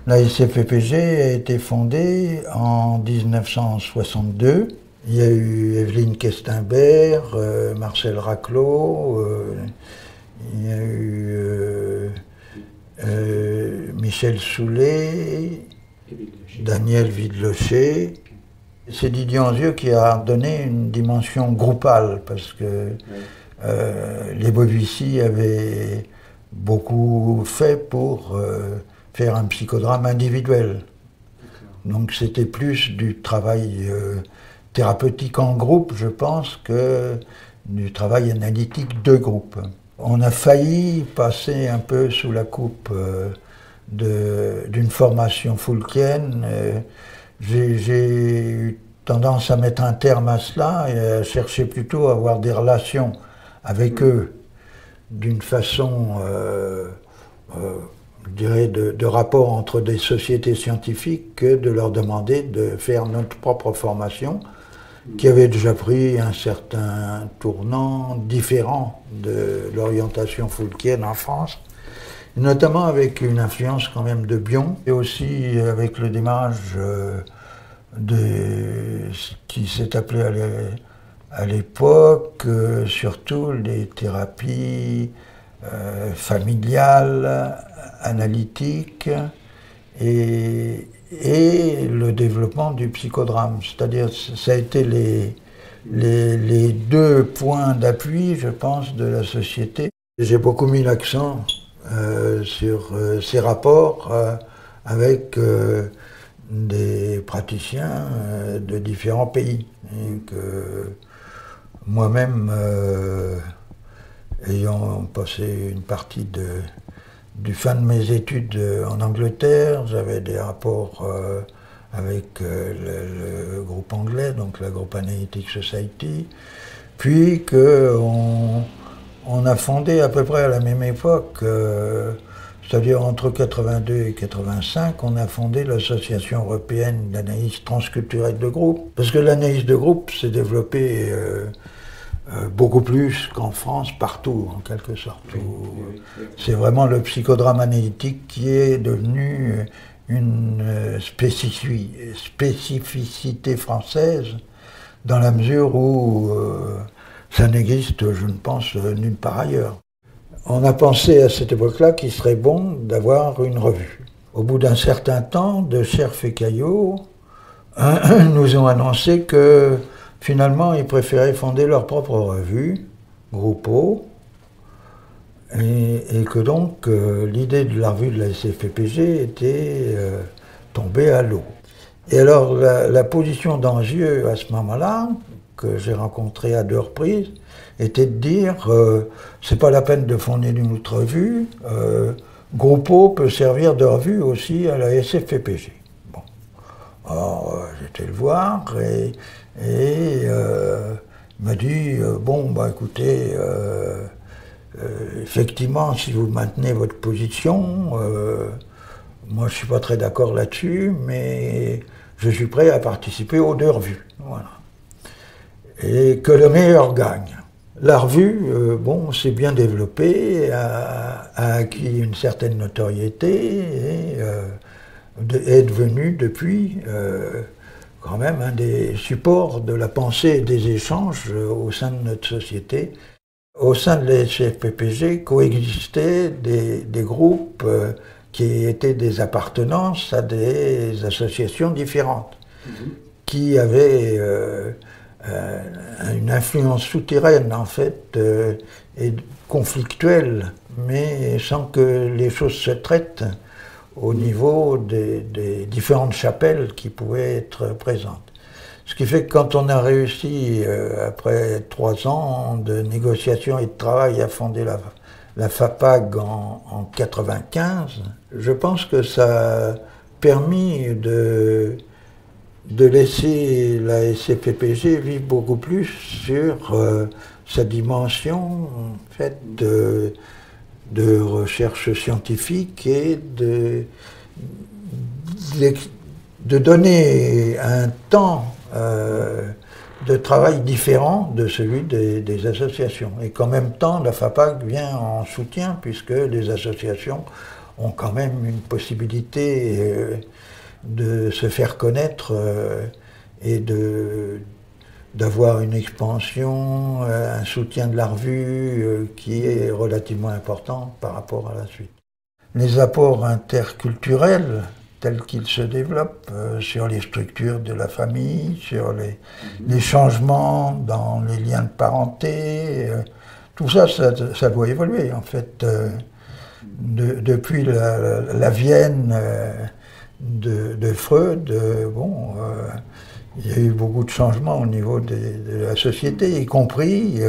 La SFPG a été fondée en 1962. Il y a eu Evelyne Questenbert, Marcel Raclot, il y a eu Michel Soulet, Daniel Vidlocher. C'est Didier Anzieux qui a donné une dimension groupale, parce que les Bovici avaient beaucoup fait pour faire un psychodrame individuel. Donc c'était plus du travail thérapeutique en groupe, je pense, que du travail analytique de groupe. On a failli passer un peu sous la coupe d'une formation foulquienne. J'ai eu tendance à mettre un terme à cela et à chercher plutôt à avoir des relations avec eux d'une façon, je dirais, de rapport entre des sociétés scientifiques, que de leur demander de faire notre propre formation, qui avait déjà pris un certain tournant différent de l'orientation foulquienne en France, notamment avec une influence quand même de Bion, et aussi avec le démarrage de ce qui s'est appelé à l'époque, surtout les thérapies familiales, analytiques, et le développement du psychodrame. C'est-à-dire, ça a été les deux points d'appui, je pense, de la société. J'ai beaucoup mis l'accent sur ces rapports avec des praticiens de différents pays. Et que moi-même, ayant passé une partie du fin de mes études en Angleterre, j'avais des rapports avec le groupe anglais, donc la Group Analytic Society, puis qu'on a fondé à peu près à la même époque, c'est-à-dire entre 82 et 85, on a fondé l'Association européenne d'analyse transculturelle de groupe, parce que l'analyse de groupe s'est développée beaucoup plus qu'en France, partout, en quelque sorte. C'est vraiment le psychodrame analytique qui est devenu une spécificité française, dans la mesure où ça n'existe, je ne pense, nulle part ailleurs. On a pensé à cette époque-là qu'il serait bon d'avoir une revue. Au bout d'un certain temps, de Cherf et Caillot nous ont annoncé que finalement, ils préféraient fonder leur propre revue, Groupo, et que donc l'idée de la revue de la SFPG était tombée à l'eau. Et alors, la position d'Anzieux à ce moment-là, que j'ai rencontré à 2 reprises, était de dire c'est pas la peine de fonder une autre revue, Groupo peut servir de revue aussi à la SFPG. Bon. Alors, j'étais le voir et il m'a dit bon, bah écoutez, effectivement, si vous maintenez votre position, moi je suis pas très d'accord là-dessus, mais je suis prêt à participer aux 2 revues. Voilà. Et que le meilleur gagne. La revue, bon, s'est bien développée, a acquis une certaine notoriété et est devenue depuis quand même un des supports de la pensée et des échanges au sein de notre société. Au sein de la SFPG coexistaient des groupes qui étaient des appartenances à des associations différentes, qui avaient une influence souterraine en fait et conflictuelle, mais sans que les choses se traitent au niveau des différentes chapelles qui pouvaient être présentes. Ce qui fait que quand on a réussi, après 3 ans de négociations et de travail, à fonder la FAPAG en 95, je pense que ça a permis de laisser la SFPG vivre beaucoup plus sur sa dimension en fait, de recherche scientifique et de donner un temps de travail différent de celui des associations. Et qu'en même temps, la FAPAG vient en soutien, puisque les associations ont quand même une possibilité de se faire connaître et d'avoir une expansion, un soutien de la revue qui est relativement important par rapport à la suite. Les apports interculturels tels qu'ils se développent sur les structures de la famille, sur les changements dans les liens de parenté, tout ça, ça doit évoluer en fait. Depuis la Vienne de Freud, il y a eu beaucoup de changements au niveau de la société, y compris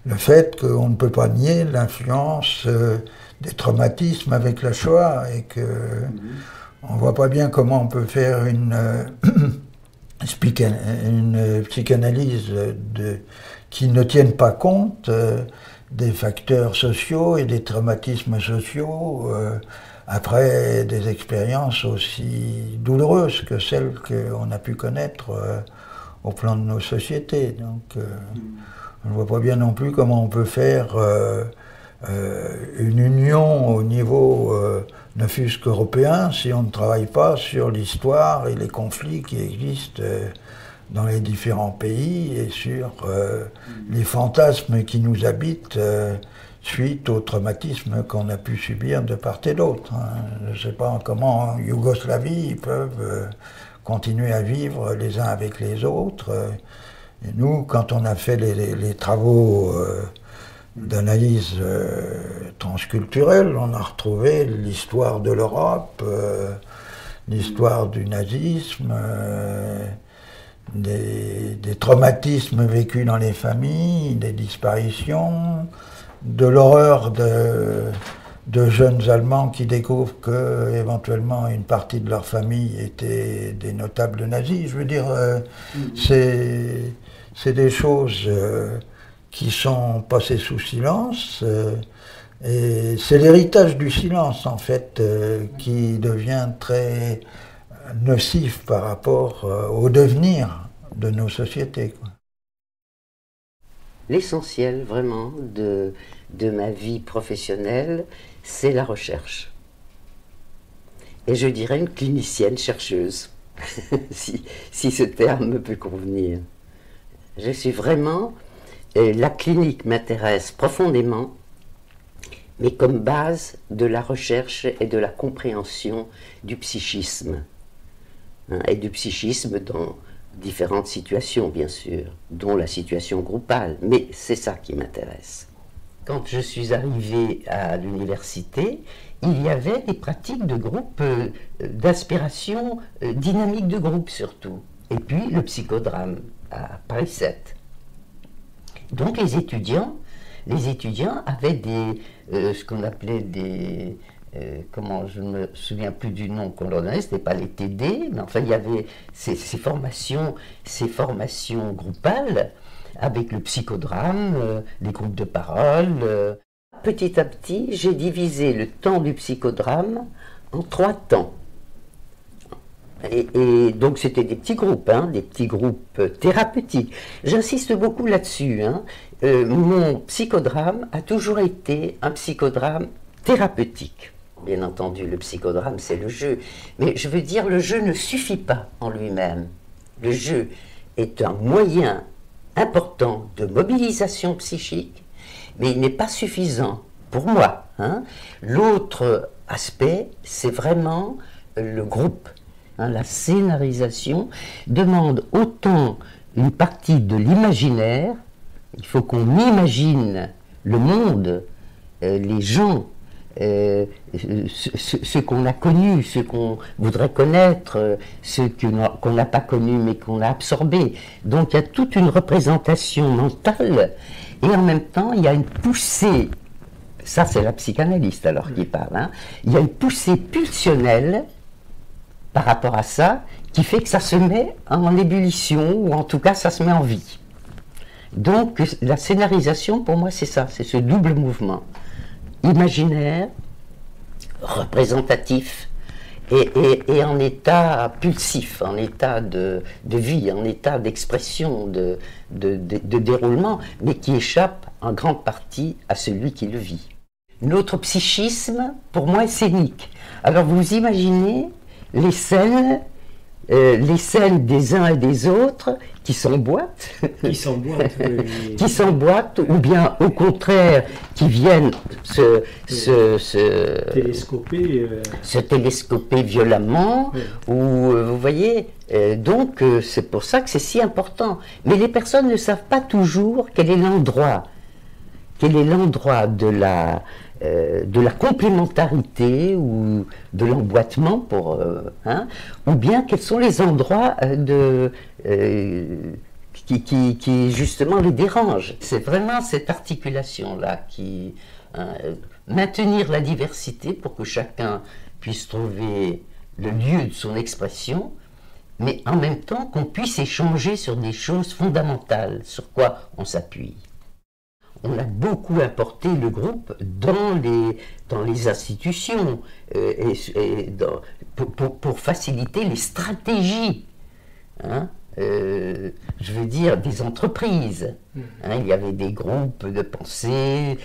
le fait qu'on ne peut pas nier l'influence des traumatismes avec la Shoah et que on ne voit pas bien comment on peut faire une psychanalyse qui ne tienne pas compte des facteurs sociaux et des traumatismes sociaux après des expériences aussi douloureuses que celles qu'on a pu connaître au plan de nos sociétés. Donc on ne voit pas bien non plus comment on peut faire une union au niveau ne fût-ce qu'européen si on ne travaille pas sur l'histoire et les conflits qui existent dans les différents pays et sur les fantasmes qui nous habitent suite au traumatisme qu'on a pu subir de part et d'autre. Je ne sais pas comment en Yougoslavie ils peuvent continuer à vivre les uns avec les autres. Et nous, quand on a fait les travaux d'analyse transculturelle, on a retrouvé l'histoire de l'Europe, l'histoire du nazisme, des traumatismes vécus dans les familles, des disparitions, de l'horreur de jeunes Allemands qui découvrent que éventuellement une partie de leur famille était des notables nazis. Je veux dire, c'est des choses qui sont passées sous silence, et c'est l'héritage du silence en fait qui devient très nocif par rapport au devenir de nos sociétés, quoi. L'essentiel vraiment de ma vie professionnelle, c'est la recherche. Et je dirais une clinicienne chercheuse, si ce terme peut convenir. Je suis vraiment... la clinique m'intéresse profondément, mais comme base de la recherche et de la compréhension du psychisme. Et du psychisme dans différentes situations, bien sûr, dont la situation groupale, mais c'est ça qui m'intéresse. Quand je suis arrivé à l'université, il y avait des pratiques de groupe, d'inspiration dynamique de groupe surtout, et puis le psychodrame à Paris 7. Donc les étudiants avaient ce qu'on appelait des... je ne me souviens plus du nom qu'on leur donnait, ce n'était pas les TD, mais enfin il y avait ces formations groupales avec le psychodrame, les groupes de parole. Petit à petit, j'ai divisé le temps du psychodrame en 3 temps. Et donc c'était des petits groupes, des petits groupes thérapeutiques. J'insiste beaucoup là-dessus. Mon psychodrame a toujours été un psychodrame thérapeutique. Bien entendu, le psychodrame, c'est le jeu. Mais je veux dire, le jeu ne suffit pas en lui-même. Le jeu est un moyen important de mobilisation psychique, mais il n'est pas suffisant pour moi. L'autre aspect, c'est vraiment le groupe. La scénarisation demande autant une partie de l'imaginaire, il faut qu'on imagine le monde, les gens, ce qu'on a connu, ce qu'on voudrait connaître, ce qu'on n'a pas connu mais qu'on a absorbé. Donc il y a toute une représentation mentale et en même temps il y a une poussée, ça c'est la psychanalyste alors qui parle, il y a une poussée pulsionnelle par rapport à ça, qui fait que ça se met en ébullition, ou en tout cas ça se met en vie. Donc la scénarisation, pour moi, c'est ça, c'est ce double mouvement. Imaginaire, représentatif, et en état pulsif, en état de vie, en état d'expression, de déroulement, mais qui échappe en grande partie à celui qui le vit. Notre psychisme, pour moi, est scénique. Alors vous imaginez les scènes des uns et des autres qui s'emboîtent, Qui s'emboîtent, oui. qui s'emboîtent, ou bien au contraire qui viennent se télescoper violemment, oui. ou vous voyez, donc c'est pour ça que c'est si important. Mais les personnes ne savent pas toujours quel est l'endroit de la complémentarité ou de l'emboîtement ou bien quels sont les endroits qui justement les dérangent. C'est vraiment cette articulation-là qui maintenir la diversité pour que chacun puisse trouver le lieu de son expression, mais en même temps qu'on puisse échanger sur des choses fondamentales, sur quoi on s'appuie. On a beaucoup importé le groupe dans les institutions pour faciliter les stratégies, je veux dire des entreprises. Il y avait des groupes de pensée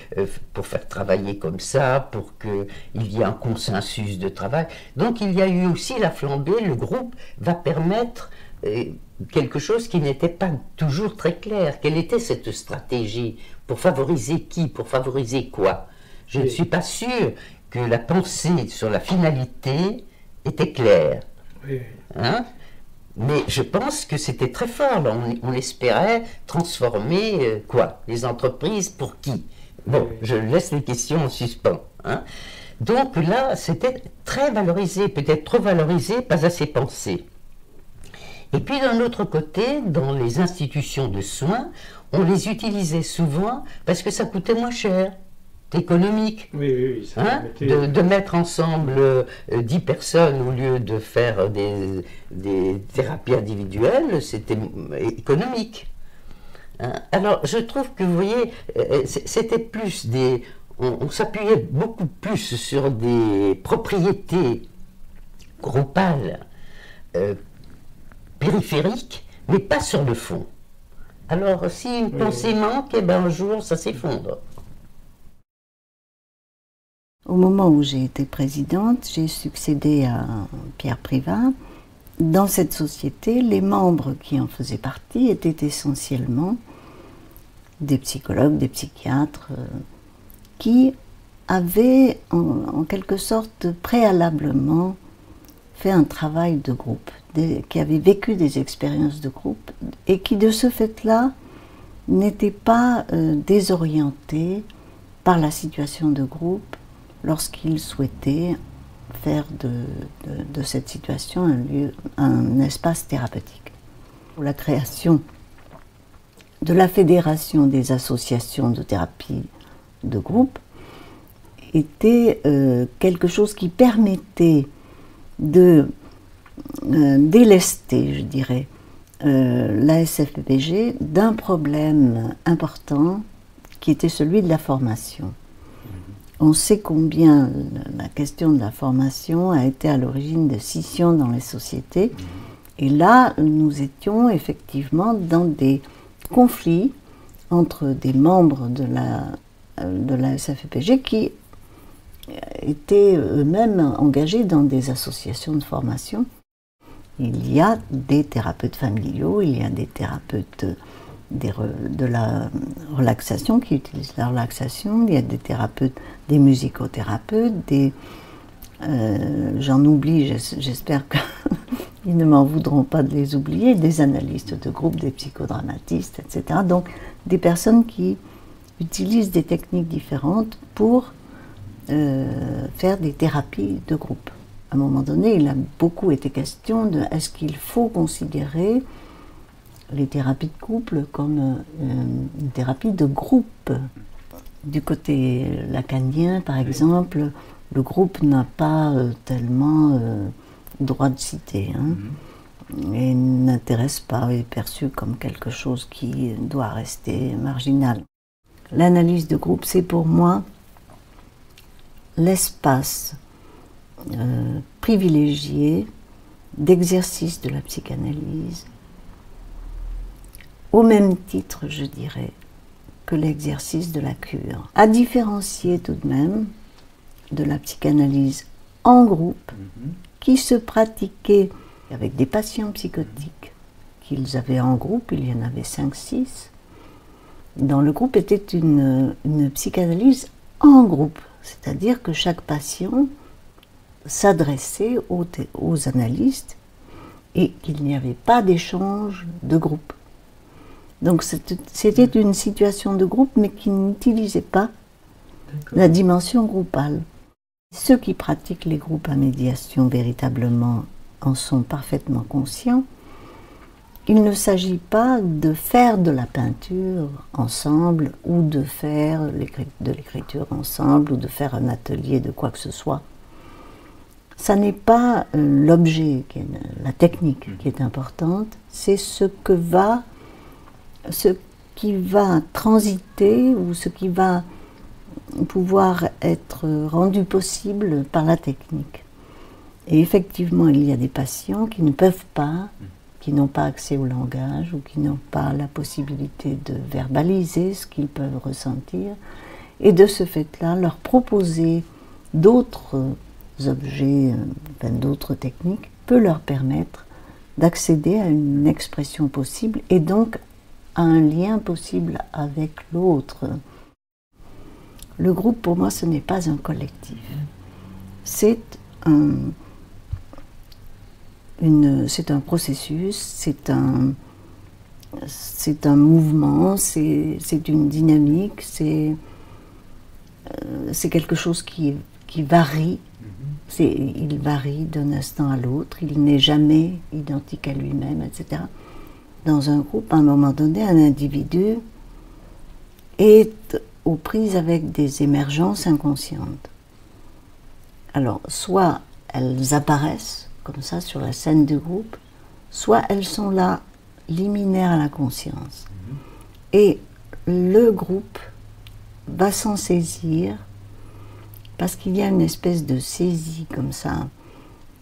pour faire travailler comme ça, pour qu'il y ait un consensus de travail. Donc il y a eu aussi la flambée, le groupe va permettre quelque chose qui n'était pas toujours très clair. Quelle était cette stratégie? Pour favoriser qui? Pour favoriser quoi? Je ne suis pas sûr que la pensée sur la finalité était claire. Oui. Mais je pense que c'était très fort. Là. On espérait transformer les entreprises pour qui? Bon, je laisse les questions en suspens. Donc là, c'était très valorisé, peut-être trop valorisé, pas assez pensé. Et puis d'un autre côté, dans les institutions de soins, on les utilisait souvent parce que ça coûtait moins cher, économique. Oui, de mettre ensemble 10 personnes au lieu de faire des thérapies individuelles, c'était économique. Alors je trouve que, vous voyez, c'était plus on s'appuyait beaucoup plus sur des propriétés groupales, périphériques, mais pas sur le fond. Alors, si une pensée manque, un jour, ça s'effondre. Au moment où j'ai été présidente, j'ai succédé à Pierre Privat. Dans cette société, les membres qui en faisaient partie étaient essentiellement des psychologues, des psychiatres, qui avaient en quelque sorte préalablement fait un travail de groupe, qui avaient vécu des expériences de groupe et qui de ce fait-là n'étaient pas désorientés par la situation de groupe lorsqu'ils souhaitaient faire de cette situation un espace thérapeutique. Pour la création de la Fédération des associations de thérapie de groupe était quelque chose qui permettait de délester, je dirais, la SFPG d'un problème important qui était celui de la formation. On sait combien la question de la formation a été à l'origine de scissions dans les sociétés. Et là, nous étions effectivement dans des conflits entre des membres de la SFPG qui étaient eux-mêmes engagés dans des associations de formation. Il y a des thérapeutes familiaux, il y a des thérapeutes de la relaxation qui utilisent la relaxation, il y a des thérapeutes, des musicothérapeutes, j'en oublie, j'espère qu'ils ne m'en voudront pas de les oublier, des analystes de groupe, des psychodramatistes, etc. Donc des personnes qui utilisent des techniques différentes pour faire des thérapies de groupe. À un moment donné, il a beaucoup été question de est-ce qu'il faut considérer les thérapies de couple comme une thérapie de groupe. Du côté lacanien, par exemple, le groupe n'a pas tellement droit de citer, et n'intéresse pas, est perçu comme quelque chose qui doit rester marginal. L'analyse de groupe, c'est pour moi l'espace privilégié d'exercice de la psychanalyse, au même titre, je dirais, que l'exercice de la cure. À différencier tout de même de la psychanalyse en groupe qui se pratiquait avec des patients psychotiques qu'ils avaient en groupe, il y en avait 5-6. Dans le groupe était une psychanalyse en groupe, c'est-à-dire que chaque patient s'adressait aux analystes et qu'il n'y avait pas d'échange de groupe. Donc c'était une situation de groupe mais qui n'utilisait pas la dimension groupale. Ceux qui pratiquent les groupes à médiation véritablement en sont parfaitement conscients. Il ne s'agit pas de faire de la peinture ensemble ou de faire de l'écriture ensemble ou de faire un atelier de quoi que ce soit. Ça n'est pas l'objet, la technique qui est importante, c'est ce qui va transiter ou ce qui va pouvoir être rendu possible par la technique. Et effectivement, il y a des patients qui ne peuvent pas, qui n'ont pas accès au langage ou qui n'ont pas la possibilité de verbaliser ce qu'ils peuvent ressentir. Et de ce fait-là, leur proposer d'autres objets, d'autres techniques, peut leur permettre d'accéder à une expression possible et donc à un lien possible avec l'autre. Le groupe, pour moi, ce n'est pas un collectif. C'est un processus, c'est un mouvement, c'est une dynamique, c'est quelque chose qui varie. Il varie d'un instant à l'autre, il n'est jamais identique à lui-même, etc. Dans un groupe, à un moment donné, un individu est aux prises avec des émergences inconscientes. Alors, soit elles apparaissent comme ça sur la scène du groupe, soit elles sont là, liminaires à la conscience. Et le groupe va s'en saisir parce qu'il y a une espèce de saisie comme ça,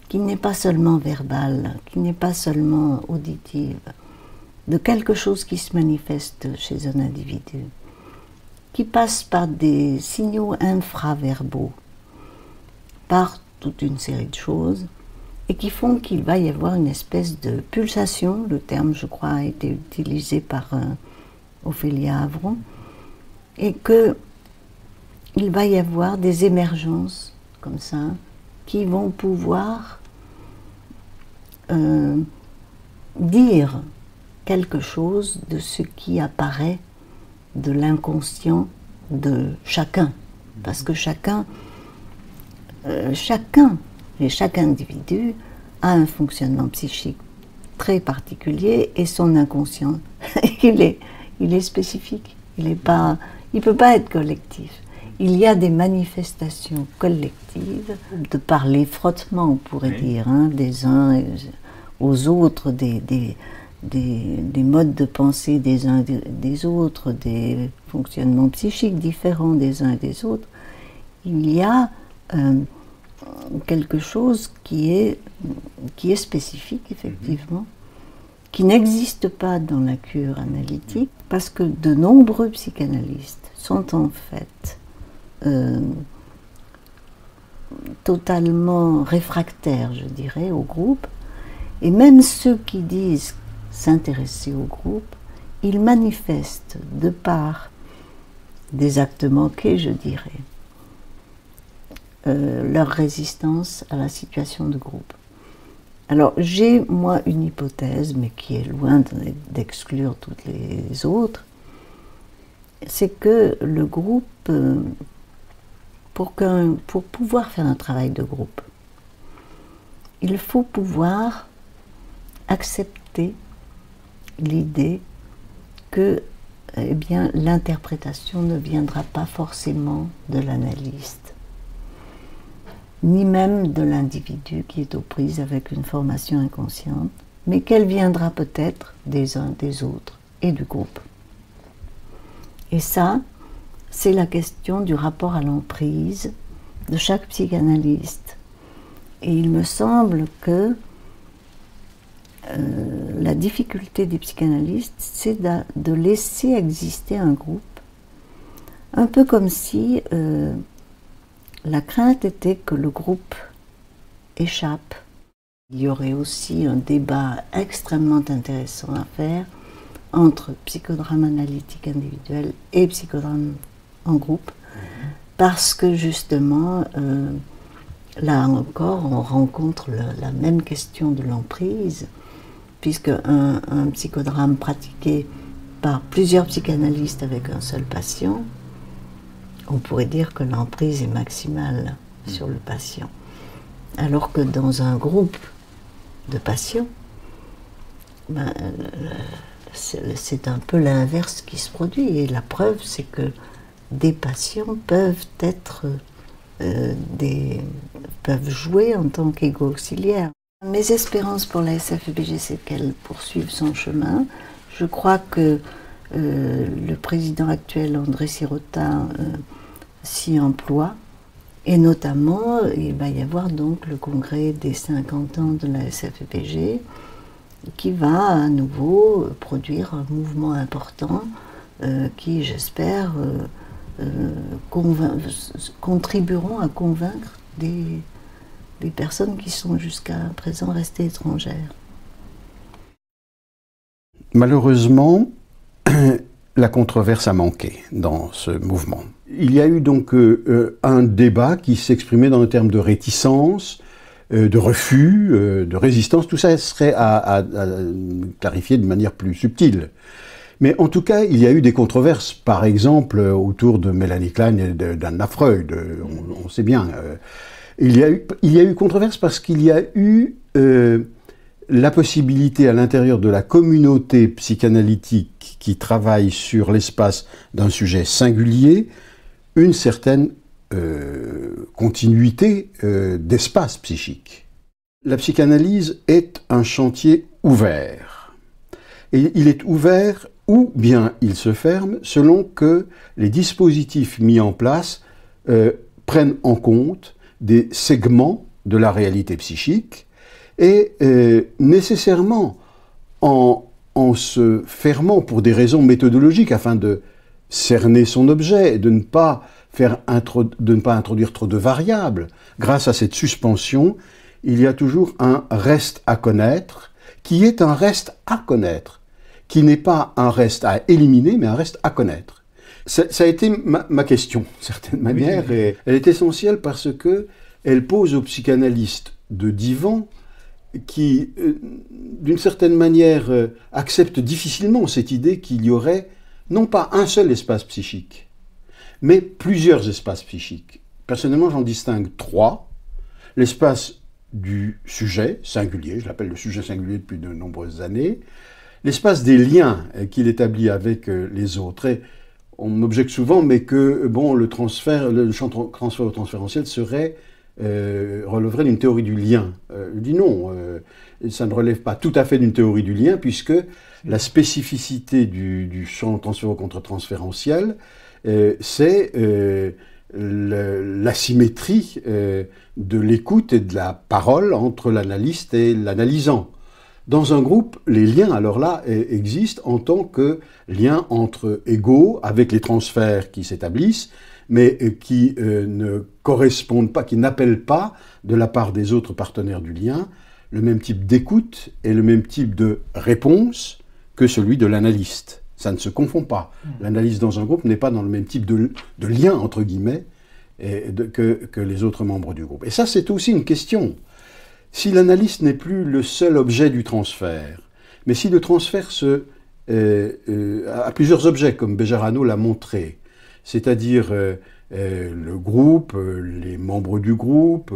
qui n'est pas seulement verbale, qui n'est pas seulement auditive, de quelque chose qui se manifeste chez un individu, qui passe par des signaux infraverbaux, par toute une série de choses, et qui font qu'il va y avoir une espèce de pulsation, le terme, je crois, a été utilisé par Ophélia Avron, et qu'il va y avoir des émergences, comme ça, qui vont pouvoir dire quelque chose de ce qui apparaît de l'inconscient de chacun. Parce que chaque individu a un fonctionnement psychique très particulier et son inconscient, il est spécifique, il ne peut pas être collectif. Il y a des manifestations collectives, de par les frottements, on pourrait dire, des uns aux autres, des modes de pensée des uns des autres, des fonctionnements psychiques différents des uns et des autres. Il y a quelque chose qui est spécifique, effectivement, qui n'existe pas dans la cure analytique, parce que de nombreux psychanalystes sont en fait totalement réfractaires, je dirais, au groupe, et même ceux qui disent s'intéresser au groupe, ils manifestent, de par des actes manqués, je dirais, leur résistance à la situation de groupe. Alors j'ai, moi, une hypothèse, mais qui est loin d'exclure toutes les autres, c'est que le groupe, pour pouvoir faire un travail de groupe, il faut pouvoir accepter l'idée que l'interprétation ne viendra pas forcément de l'analyste, ni même de l'individu qui est aux prises avec une formation inconsciente, mais qu'elle viendra peut-être des uns, des autres et du groupe. Et ça, c'est la question du rapport à l'emprise de chaque psychanalyste. Et il me semble que la difficulté des psychanalystes, c'est de laisser exister un groupe Un peu comme si la crainte était que le groupe échappe. Il y aurait aussi un débat extrêmement intéressant à faire entre psychodrame analytique individuel et psychodrame en groupe, parce que justement, là encore, on rencontre la même question de l'emprise, puisque un psychodrame pratiqué par plusieurs psychanalystes avec un seul patient, on pourrait dire que l'emprise est maximale sur le patient. Alors que dans un groupe de patients, ben, c'est un peu l'inverse qui se produit. Et la preuve, c'est que des patients peuvent peuvent jouer en tant qu'égaux auxiliaires. Mes espérances pour la SFEBG, c'est qu'elle poursuive son chemin. Je crois que le président actuel, André Sirota, s'y emploie. Et notamment, il va y avoir donc le congrès des 50 ans de la SFEBG qui va à nouveau produire un mouvement important qui, j'espère, contribueront à convaincre des personnes qui sont jusqu'à présent restées étrangères. Malheureusement, la controverse a manqué dans ce mouvement. Il y a eu donc un débat qui s'exprimait dans le terme de réticence, de refus, de résistance. Tout ça serait à clarifier de manière plus subtile. Mais en tout cas, il y a eu des controverses, par exemple, autour de Mélanie Klein et d'Anna Freud. On sait bien. Il y a eu controverse parce qu'il y a eu la possibilité à l'intérieur de la communauté psychanalytique qui travaille sur l'espace d'un sujet singulier, une certaine continuité d'espace psychique. La psychanalyse est un chantier ouvert. Et il est ouvert ou bien il se ferme selon que les dispositifs mis en place prennent en compte des segments de la réalité psychique et nécessairement en se fermant pour des raisons méthodologiques afin de cerner son objet et de ne pas introduire trop de variables. Grâce à cette suspension, il y a toujours un reste à connaître qui est un reste à connaître, qui n'est pas un reste à éliminer, mais un reste à connaître. Ça a été ma question, d'une certaine manière, oui. Et elle est essentielle parce que elle pose aux psychanalystes de divan qui, d'une certaine manière, acceptent difficilement cette idée qu'il y aurait non pas un seul espace psychique, mais plusieurs espaces psychiques. Personnellement, j'en distingue trois. L'espace du sujet singulier, je l'appelle le sujet singulier depuis de nombreuses années, l'espace des liens qu'il établit avec les autres. Et on m'objecte souvent, mais que bon, le champ transféro-transférentiel relèverait d'une théorie du lien. Je dis non, ça ne relève pas tout à fait d'une théorie du lien, puisque la spécificité du champ transféro-contre-transférentiel, c'est l'asymétrie de l'écoute et de la parole entre l'analyste et l'analysant. Dans un groupe, les liens, alors là, existent en tant que liens entre égaux, avec les transferts qui s'établissent, mais qui ne correspondent pas, qui n'appellent pas, de la part des autres partenaires du lien, le même type d'écoute et le même type de réponse que celui de l'analyste. Ça ne se confond pas. L'analyste dans un groupe n'est pas dans le même type de lien, entre guillemets, que les autres membres du groupe. Et ça, c'est aussi une question. Si l'analyste n'est plus le seul objet du transfert, mais si le transfert a plusieurs objets, comme Bejarano l'a montré, c'est-à-dire le groupe, les membres du groupe,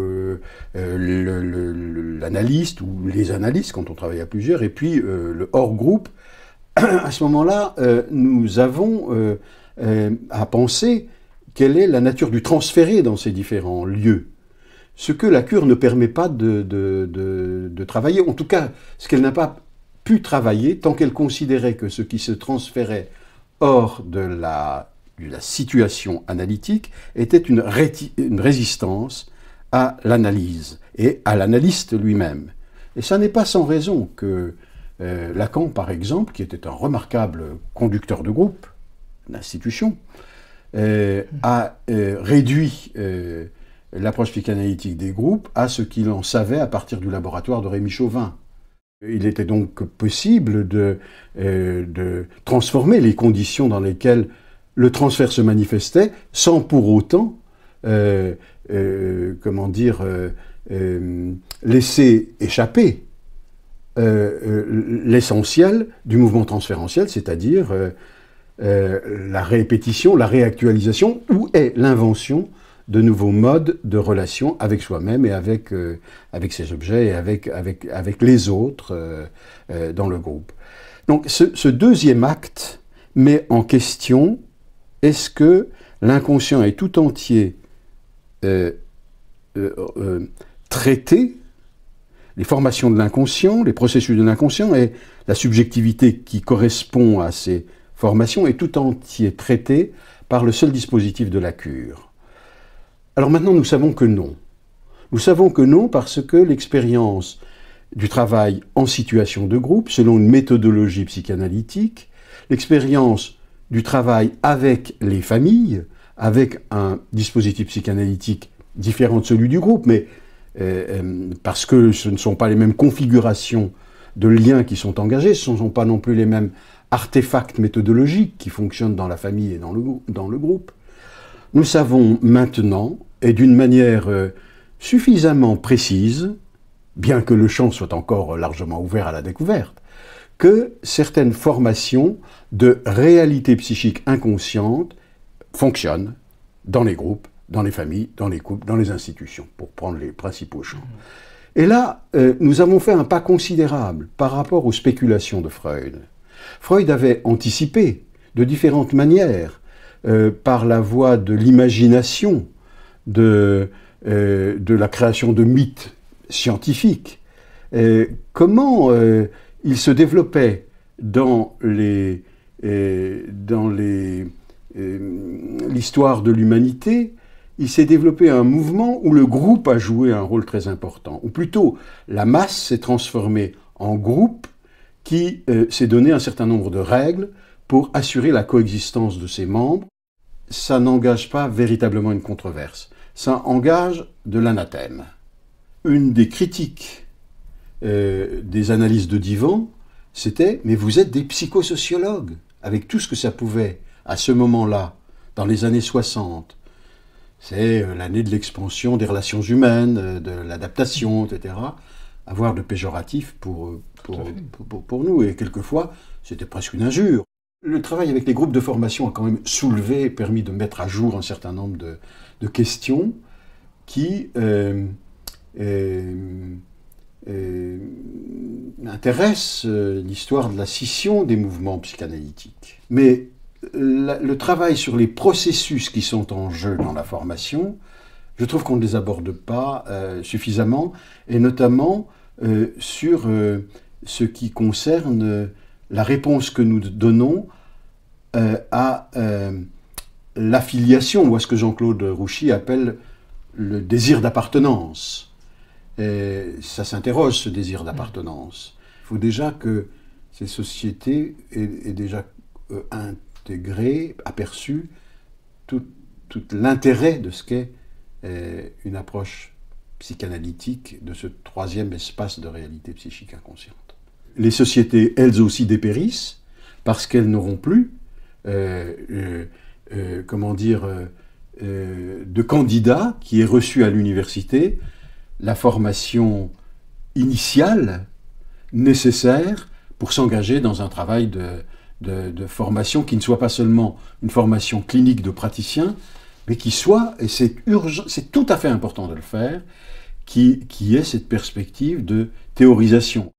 l'analyste ou les analystes quand on travaille à plusieurs, et puis le hors-groupe, à ce moment-là, nous avons à penser quelle est la nature du transféré dans ces différents lieux. Ce que la cure ne permet pas de travailler, en tout cas, ce qu'elle n'a pas pu travailler tant qu'elle considérait que ce qui se transférait hors de la situation analytique était une résistance à l'analyse et à l'analyste lui-même. Et ça n'est pas sans raison que Lacan, par exemple, qui était un remarquable conducteur de groupe, d'institution, a réduit l'approche psychanalytique des groupes à ce qu'il en savait à partir du laboratoire de Rémy Chauvin. Il était donc possible de transformer les conditions dans lesquelles le transfert se manifestait sans pour autant, laisser échapper l'essentiel du mouvement transférentiel, c'est-à-dire la répétition, la réactualisation, ou est l'invention de nouveaux modes de relation avec soi-même et avec ses objets et avec les autres dans le groupe. Donc ce deuxième acte met en question, est-ce que l'inconscient est tout entier traité, les formations de l'inconscient, les processus de l'inconscient et la subjectivité qui correspond à ces formations est tout entier traité par le seul dispositif de la cure. Alors maintenant, nous savons que non. Nous savons que non parce que l'expérience du travail en situation de groupe, selon une méthodologie psychanalytique, l'expérience du travail avec les familles, avec un dispositif psychanalytique différent de celui du groupe, mais parce que ce ne sont pas les mêmes configurations de liens qui sont engagés, ce ne sont pas non plus les mêmes artefacts méthodologiques qui fonctionnent dans la famille et dans le groupe. Nous savons maintenant, et d'une manière suffisamment précise, bien que le champ soit encore largement ouvert à la découverte, que certaines formations de réalité psychique inconsciente fonctionnent dans les groupes, dans les familles, dans les couples, dans les institutions, pour prendre les principaux champs. Et là, nous avons fait un pas considérable par rapport aux spéculations de Freud. Freud avait anticipé de différentes manières, par la voie de l'imagination, de la création de mythes scientifiques, comment il se développait dans l'histoire de l'humanité. Il s'est développé un mouvement où le groupe a joué un rôle très important, ou plutôt la masse s'est transformée en groupe qui s'est donné un certain nombre de règles pour assurer la coexistence de ses membres. Ça n'engage pas véritablement une controverse, ça engage de l'anathème. Une des critiques des analyses de Divan, c'était « mais vous êtes des psychosociologues », avec tout ce que ça pouvait, à ce moment-là, dans les années 60. C'est l'année de l'expansion des relations humaines, de l'adaptation, etc. Avoir de péjoratif pour nous, et quelquefois, c'était presque une injure. Le travail avec les groupes de formation a quand même soulevé, permis de mettre à jour un certain nombre de questions qui intéressent l'histoire de la scission des mouvements psychanalytiques. Mais le travail sur les processus qui sont en jeu dans la formation, je trouve qu'on ne les aborde pas suffisamment, et notamment sur ce qui concerne la réponse que nous donnons à l'affiliation, ou à ce que Jean-Claude Rouchy appelle le désir d'appartenance. Ça s'interroge, ce désir d'appartenance. Il faut déjà que ces sociétés aient déjà intégré, aperçu tout l'intérêt de ce qu'est une approche psychanalytique de ce troisième espace de réalité psychique inconsciente. Les sociétés, elles aussi, dépérissent parce qu'elles n'auront plus, de candidats qui aient reçu à l'université la formation initiale nécessaire pour s'engager dans un travail de formation qui ne soit pas seulement une formation clinique de praticien, mais qui soit, et c'est urgent, c'est tout à fait important de le faire, qui ait cette perspective de théorisation.